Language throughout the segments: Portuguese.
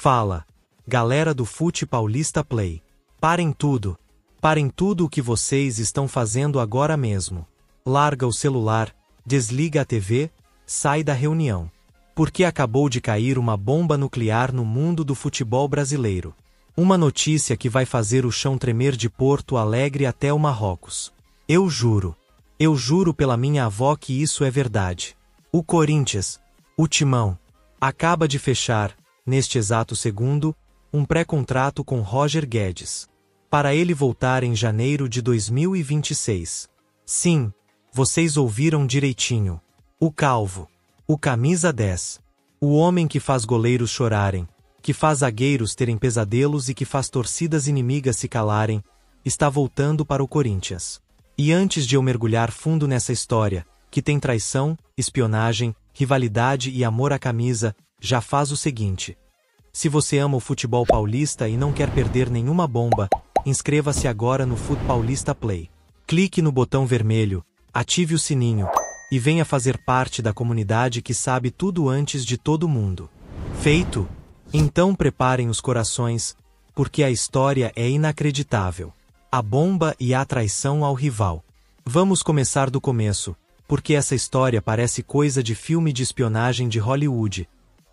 Fala, galera do Fute Paulista Play. Parem tudo o que vocês estão fazendo agora mesmo. Larga o celular, desliga a TV, sai da reunião. Porque acabou de cair uma bomba nuclear no mundo do futebol brasileiro. Uma notícia que vai fazer o chão tremer de Porto Alegre até o Marrocos. Eu juro pela minha avó que isso é verdade. O Corinthians, o Timão, acaba de fechar, neste exato segundo, um pré-contrato com Roger Guedes. Para ele voltar em janeiro de 2026. Sim, vocês ouviram direitinho. O Calvo. O camisa 10. O homem que faz goleiros chorarem, que faz zagueiros terem pesadelos e que faz torcidas inimigas se calarem, está voltando para o Corinthians. E antes de eu mergulhar fundo nessa história, que tem traição, espionagem, rivalidade e amor à camisa, já faz o seguinte. Se você ama o futebol paulista e não quer perder nenhuma bomba, inscreva-se agora no Fute Paulista Play. Clique no botão vermelho, ative o sininho, e venha fazer parte da comunidade que sabe tudo antes de todo mundo. Feito? Então preparem os corações, porque a história é inacreditável. A bomba e a traição ao rival. Vamos começar do começo, porque essa história parece coisa de filme de espionagem de Hollywood,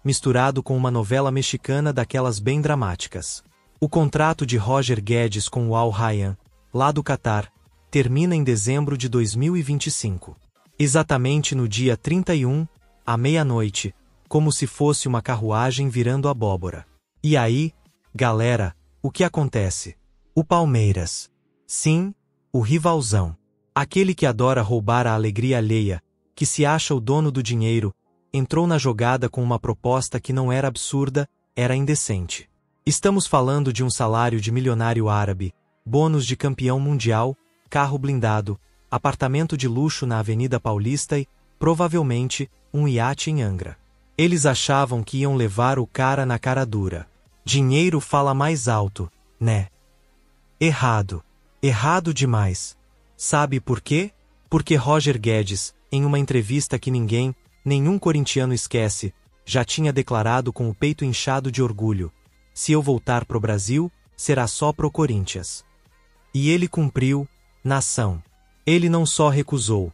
misturado com uma novela mexicana daquelas bem dramáticas. O contrato de Roger Guedes com o Al Rayyan, lá do Catar, termina em dezembro de 2025. Exatamente no dia 31, à meia-noite, como se fosse uma carruagem virando abóbora. E aí, galera, o que acontece? O Palmeiras. Sim, o rivalzão. Aquele que adora roubar a alegria alheia, que se acha o dono do dinheiro, entrou na jogada com uma proposta que não era absurda, era indecente. Estamos falando de um salário de milionário árabe, bônus de campeão mundial, carro blindado, apartamento de luxo na Avenida Paulista e, provavelmente, um iate em Angra. Eles achavam que iam levar o cara na cara dura. Dinheiro fala mais alto, né? Errado. Errado demais. Sabe por quê? Porque Roger Guedes, em uma entrevista que nenhum corintiano esquece, já tinha declarado com o peito inchado de orgulho: se eu voltar pro Brasil, será só pro Corinthians. E ele cumpriu, nação. Ele não só recusou,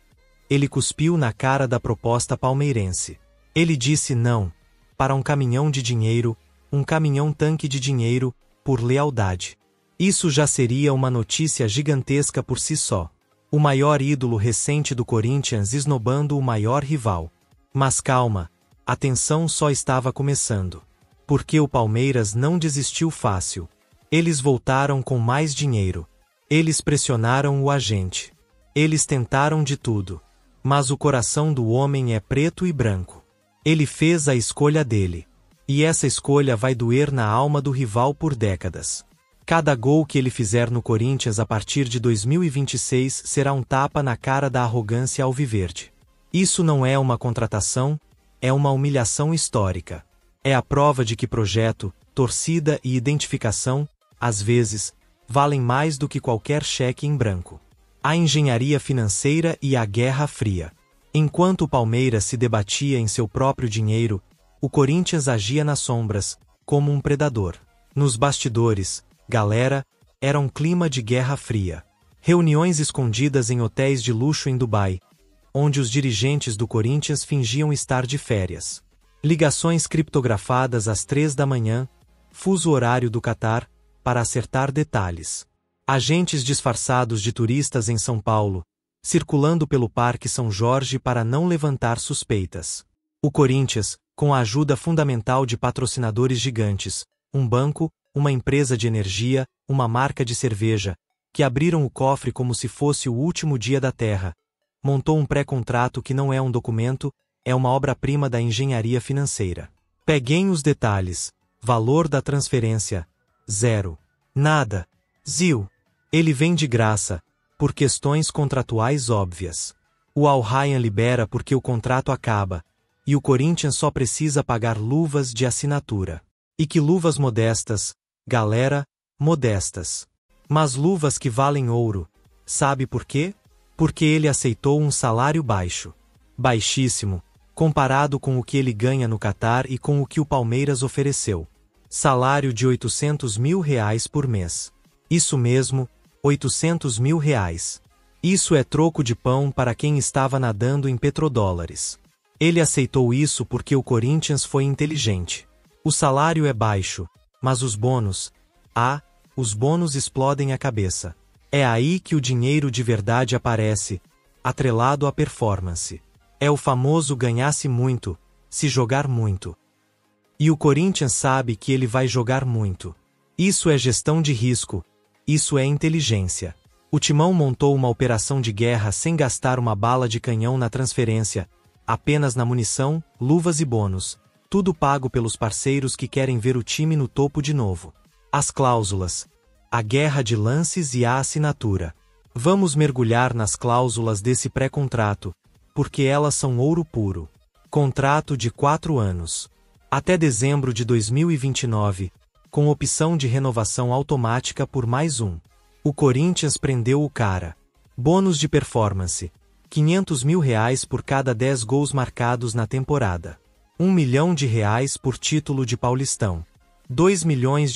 ele cuspiu na cara da proposta palmeirense. Ele disse não, para um caminhão de dinheiro, um caminhão-tanque de dinheiro, por lealdade. Isso já seria uma notícia gigantesca por si só. O maior ídolo recente do Corinthians esnobando o maior rival. Mas calma, a tensão só estava começando. Porque o Palmeiras não desistiu fácil. Eles voltaram com mais dinheiro. Eles pressionaram o agente. Eles tentaram de tudo. Mas o coração do homem é preto e branco. Ele fez a escolha dele. E essa escolha vai doer na alma do rival por décadas. Cada gol que ele fizer no Corinthians a partir de 2026 será um tapa na cara da arrogância alviverde. Isso não é uma contratação, é uma humilhação histórica. É a prova de que projeto, torcida e identificação, às vezes, valem mais do que qualquer cheque em branco. A engenharia financeira e a Guerra Fria. Enquanto o Palmeiras se debatia em seu próprio dinheiro, o Corinthians agia nas sombras, como um predador. Nos bastidores, galera, era um clima de Guerra Fria. Reuniões escondidas em hotéis de luxo em Dubai, onde os dirigentes do Corinthians fingiam estar de férias. Ligações criptografadas às 3 da manhã, fuso horário do Catar, para acertar detalhes. Agentes disfarçados de turistas em São Paulo, circulando pelo Parque São Jorge para não levantar suspeitas. O Corinthians, com a ajuda fundamental de patrocinadores gigantes, um banco, uma empresa de energia, uma marca de cerveja, que abriram o cofre como se fosse o último dia da Terra, montou um pré-contrato que não é um documento, é uma obra-prima da engenharia financeira. Peguem os detalhes. Valor da transferência: 0. Nada. Zil. Ele vem de graça, por questões contratuais óbvias. O Al Rayyan libera porque o contrato acaba, e o Corinthians só precisa pagar luvas de assinatura. E que luvas modestas, galera, modestas. Mas luvas que valem ouro. Sabe por quê? Porque ele aceitou um salário baixo. Baixíssimo, comparado com o que ele ganha no Catar e com o que o Palmeiras ofereceu. Salário de R$800 mil por mês. Isso mesmo, R$800 mil. Isso é troco de pão para quem estava nadando em petrodólares. Ele aceitou isso porque o Corinthians foi inteligente. O salário é baixo, mas os bônus... os bônus explodem a cabeça. É aí que o dinheiro de verdade aparece, atrelado à performance. É o famoso ganhar-se muito, se jogar muito. E o Corinthians sabe que ele vai jogar muito. Isso é gestão de risco, isso é inteligência. O Timão montou uma operação de guerra sem gastar uma bala de canhão na transferência, apenas na munição, luvas e bônus, tudo pago pelos parceiros que querem ver o time no topo de novo. As cláusulas, a guerra de lances e a assinatura. Vamos mergulhar nas cláusulas desse pré-contrato, porque elas são ouro puro. Contrato de 4 anos. Até dezembro de 2029, com opção de renovação automática por mais um. O Corinthians prendeu o cara. Bônus de performance. R$500 mil por cada 10 gols marcados na temporada. R$1 milhão por título de Paulistão. R$2 milhões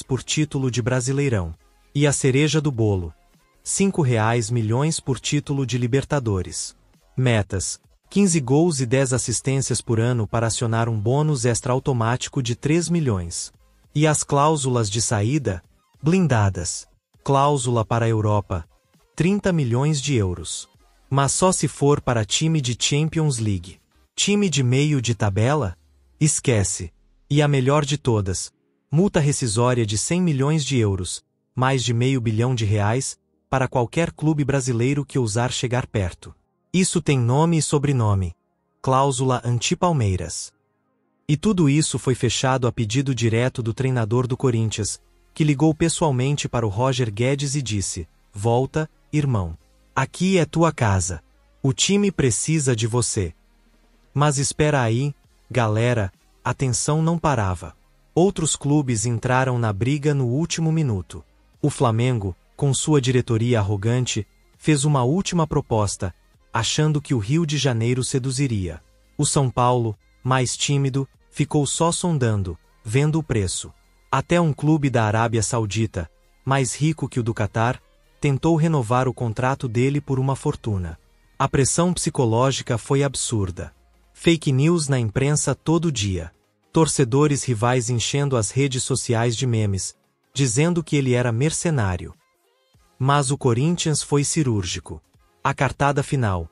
por título de Brasileirão. E a cereja do bolo. R$5 milhões por título de Libertadores. Metas. 15 gols e 10 assistências por ano para acionar um bônus extra automático de 3 milhões. E as cláusulas de saída? Blindadas. Cláusula para a Europa. 30 milhões de euros. Mas só se for para time de Champions League. Time de meio de tabela? Esquece. E a melhor de todas. Multa rescisória de 100 milhões de euros, mais de R$500 milhão, para qualquer clube brasileiro que ousar chegar perto. Isso tem nome e sobrenome. Cláusula anti-Palmeiras. E tudo isso foi fechado a pedido direto do treinador do Corinthians, que ligou pessoalmente para o Roger Guedes e disse: "Volta, irmão. Aqui é tua casa. O time precisa de você." Mas espera aí, galera, a tensão não parava. Outros clubes entraram na briga no último minuto. O Flamengo, com sua diretoria arrogante, fez uma última proposta, achando que o Rio de Janeiro seduziria. O São Paulo, mais tímido, ficou só sondando, vendo o preço. Até um clube da Arábia Saudita, mais rico que o do Catar, tentou renovar o contrato dele por uma fortuna. A pressão psicológica foi absurda. Fake news na imprensa todo dia. Torcedores rivais enchendo as redes sociais de memes, dizendo que ele era mercenário. Mas o Corinthians foi cirúrgico. A cartada final.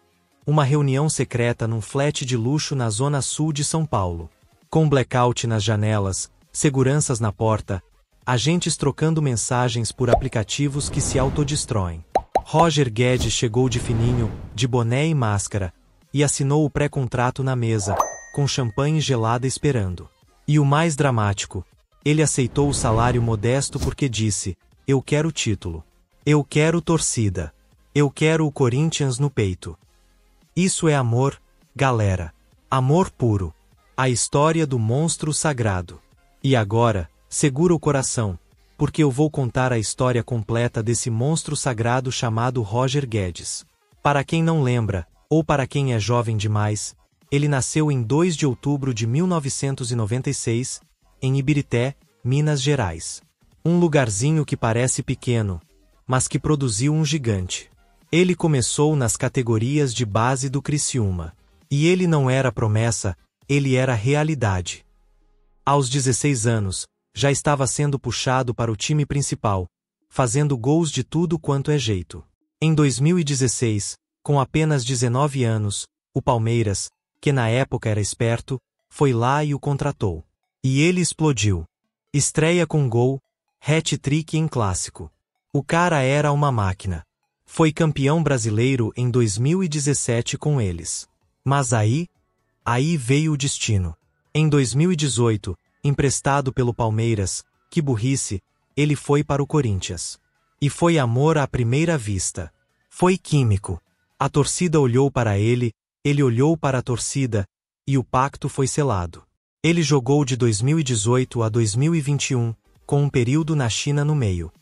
Uma reunião secreta num flat de luxo na zona sul de São Paulo. Com blackout nas janelas, seguranças na porta, agentes trocando mensagens por aplicativos que se autodestroem. Roger Guedes chegou de fininho, de boné e máscara, e assinou o pré-contrato na mesa, com champanhe gelada esperando. E o mais dramático, ele aceitou o salário modesto porque disse: "Eu quero título. Eu quero torcida. Eu quero o Corinthians no peito." Isso é amor, galera. Amor puro. A história do monstro sagrado. E agora, segura o coração, porque eu vou contar a história completa desse monstro sagrado chamado Roger Guedes. Para quem não lembra, ou para quem é jovem demais, ele nasceu em 2 de outubro de 1996, em Ibirité, Minas Gerais. Um lugarzinho que parece pequeno, mas que produziu um gigante. Ele começou nas categorias de base do Criciúma. E ele não era promessa, ele era realidade. Aos 16 anos, já estava sendo puxado para o time principal, fazendo gols de tudo quanto é jeito. Em 2016, com apenas 19 anos, o Palmeiras, que na época era esperto, foi lá e o contratou. E ele explodiu. Estreia com gol, hat-trick em clássico. O cara era uma máquina. Foi campeão brasileiro em 2017 com eles. Mas aí veio o destino. Em 2018, emprestado pelo Palmeiras, que burrice, ele foi para o Corinthians. E foi amor à primeira vista. Foi químico. A torcida olhou para ele olhou para a torcida, e o pacto foi selado. Ele jogou de 2018 a 2021, com um período na China no meio.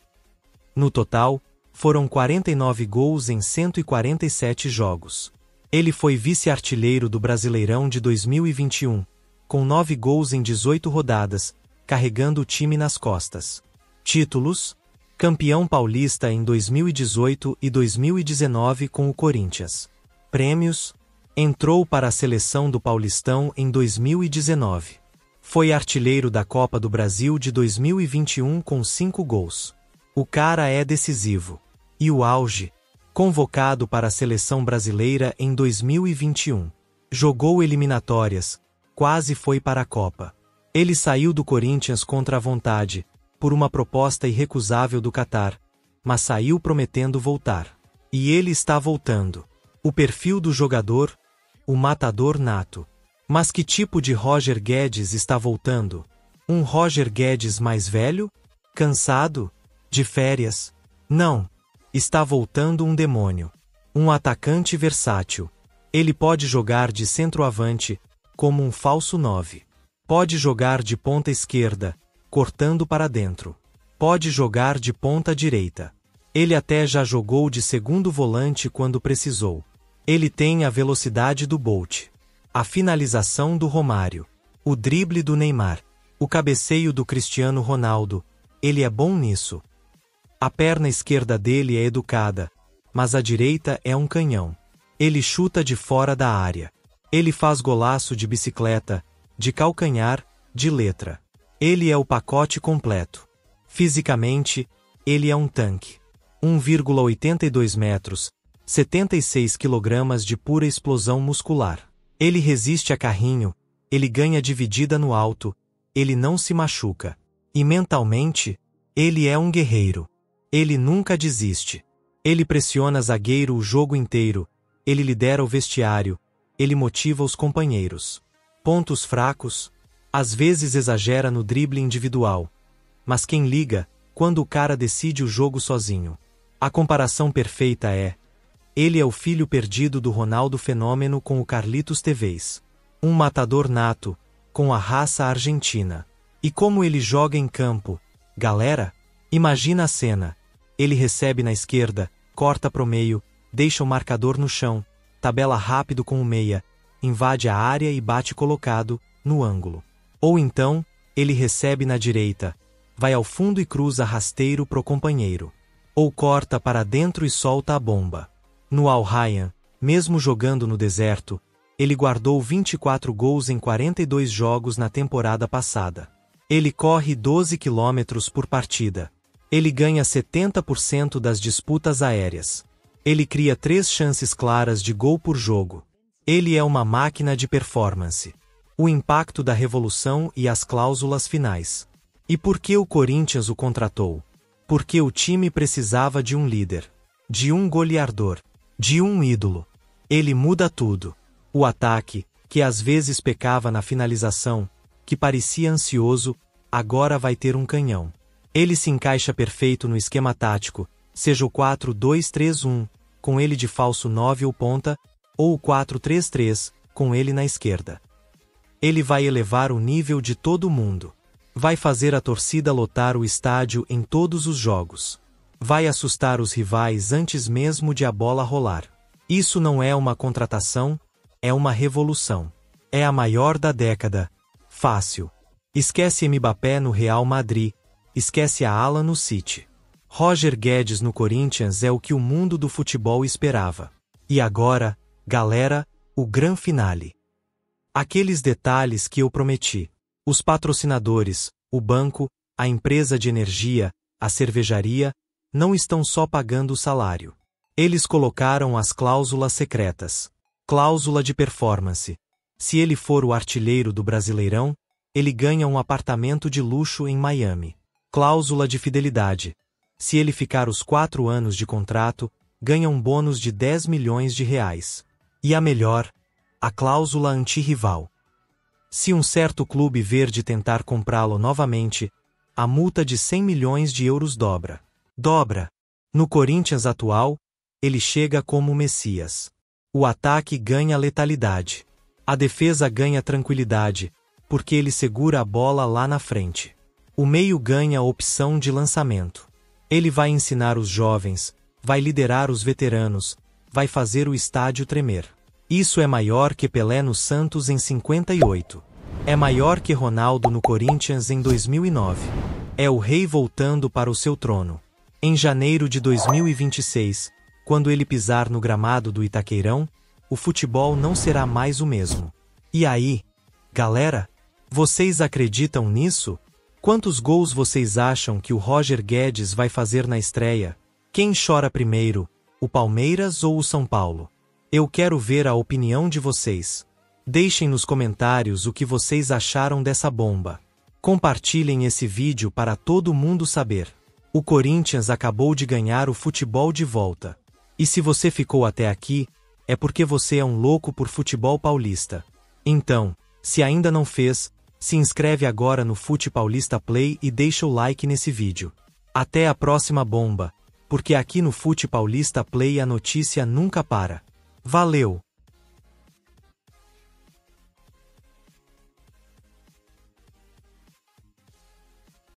No total, foram 49 gols em 147 jogos. Ele foi vice-artilheiro do Brasileirão de 2021, com 9 gols em 18 rodadas, carregando o time nas costas. Títulos: campeão paulista em 2018 e 2019 com o Corinthians. Prêmios: entrou para a seleção do Paulistão em 2019. Foi artilheiro da Copa do Brasil de 2021 com 5 gols. O cara é decisivo. E o auge: convocado para a seleção brasileira em 2021. Jogou eliminatórias, quase foi para a Copa. Ele saiu do Corinthians contra a vontade, por uma proposta irrecusável do Catar, mas saiu prometendo voltar. E ele está voltando. O perfil do jogador: o matador nato. Mas que tipo de Roger Guedes está voltando? Um Roger Guedes mais velho? Cansado? De férias? Não. Está voltando um demônio. Um atacante versátil. Ele pode jogar de centroavante, como um falso 9. Pode jogar de ponta esquerda, cortando para dentro. Pode jogar de ponta direita. Ele até já jogou de segundo volante quando precisou. Ele tem a velocidade do Bolt, a finalização do Romário, o drible do Neymar, o cabeceio do Cristiano Ronaldo. Ele é bom nisso. A perna esquerda dele é educada, mas a direita é um canhão. Ele chuta de fora da área. Ele faz golaço de bicicleta, de calcanhar, de letra. Ele é o pacote completo. Fisicamente, ele é um tanque. 1,82 metros, 76 kg de pura explosão muscular. Ele resiste a carrinho, ele ganha dividida no alto, ele não se machuca. E mentalmente, ele é um guerreiro. Ele nunca desiste. Ele pressiona zagueiro o jogo inteiro, ele lidera o vestiário, ele motiva os companheiros. Pontos fracos: às vezes exagera no drible individual. Mas quem liga, quando o cara decide o jogo sozinho? A comparação perfeita é: ele é o filho perdido do Ronaldo Fenômeno com o Carlitos Tevez. Um matador nato, com a raça argentina. E como ele joga em campo, galera? Imagina a cena. Ele recebe na esquerda, corta pro meio, deixa o marcador no chão, tabela rápido com o meia, invade a área e bate colocado, no ângulo. Ou então, ele recebe na direita, vai ao fundo e cruza rasteiro pro companheiro. Ou corta para dentro e solta a bomba. No Al Rayyan, mesmo jogando no deserto, ele guardou 24 gols em 42 jogos na temporada passada. Ele corre 12 km por partida. Ele ganha 70% das disputas aéreas. Ele cria 3 chances claras de gol por jogo. Ele é uma máquina de performance. O impacto da revolução e as cláusulas finais. E por que o Corinthians o contratou? Porque o time precisava de um líder, de um goleador, de um ídolo. Ele muda tudo. O ataque, que às vezes pecava na finalização, que parecia ansioso, agora vai ter um canhão. Ele se encaixa perfeito no esquema tático, seja o 4-2-3-1, com ele de falso 9 ou ponta, ou o 4-3-3, com ele na esquerda. Ele vai elevar o nível de todo mundo. Vai fazer a torcida lotar o estádio em todos os jogos. Vai assustar os rivais antes mesmo de a bola rolar. Isso não é uma contratação, é uma revolução. É a maior da década. Fácil. Esquece Mbappé no Real Madrid. Esquece a Ala no City. Roger Guedes no Corinthians é o que o mundo do futebol esperava. E agora, galera, o gran finale. Aqueles detalhes que eu prometi. Os patrocinadores, o banco, a empresa de energia, a cervejaria, não estão só pagando o salário. Eles colocaram as cláusulas secretas. Cláusula de performance. Se ele for o artilheiro do Brasileirão, ele ganha um apartamento de luxo em Miami. Cláusula de fidelidade. Se ele ficar os 4 anos de contrato, ganha um bônus de 10 milhões de reais. E a melhor, a cláusula anti-rival. Se um certo clube verde tentar comprá-lo novamente, a multa de 100 milhões de euros dobra. Dobra. No Corinthians atual, ele chega como o Messias. O ataque ganha letalidade. A defesa ganha tranquilidade, porque ele segura a bola lá na frente. O meio ganha a opção de lançamento. Ele vai ensinar os jovens, vai liderar os veteranos, vai fazer o estádio tremer. Isso é maior que Pelé no Santos em 58. É maior que Ronaldo no Corinthians em 2009. É o rei voltando para o seu trono. Em janeiro de 2026, quando ele pisar no gramado do Itaqueirão, o futebol não será mais o mesmo. E aí, galera? Vocês acreditam nisso? Quantos gols vocês acham que o Roger Guedes vai fazer na estreia? Quem chora primeiro, o Palmeiras ou o São Paulo? Eu quero ver a opinião de vocês. Deixem nos comentários o que vocês acharam dessa bomba. Compartilhem esse vídeo para todo mundo saber. O Corinthians acabou de ganhar o futebol de volta. E se você ficou até aqui, é porque você é um louco por futebol paulista. Então, se ainda não fez, se inscreve agora no Fute Paulista Play e deixa o like nesse vídeo. Até a próxima bomba, porque aqui no Fute Paulista Play a notícia nunca para. Valeu!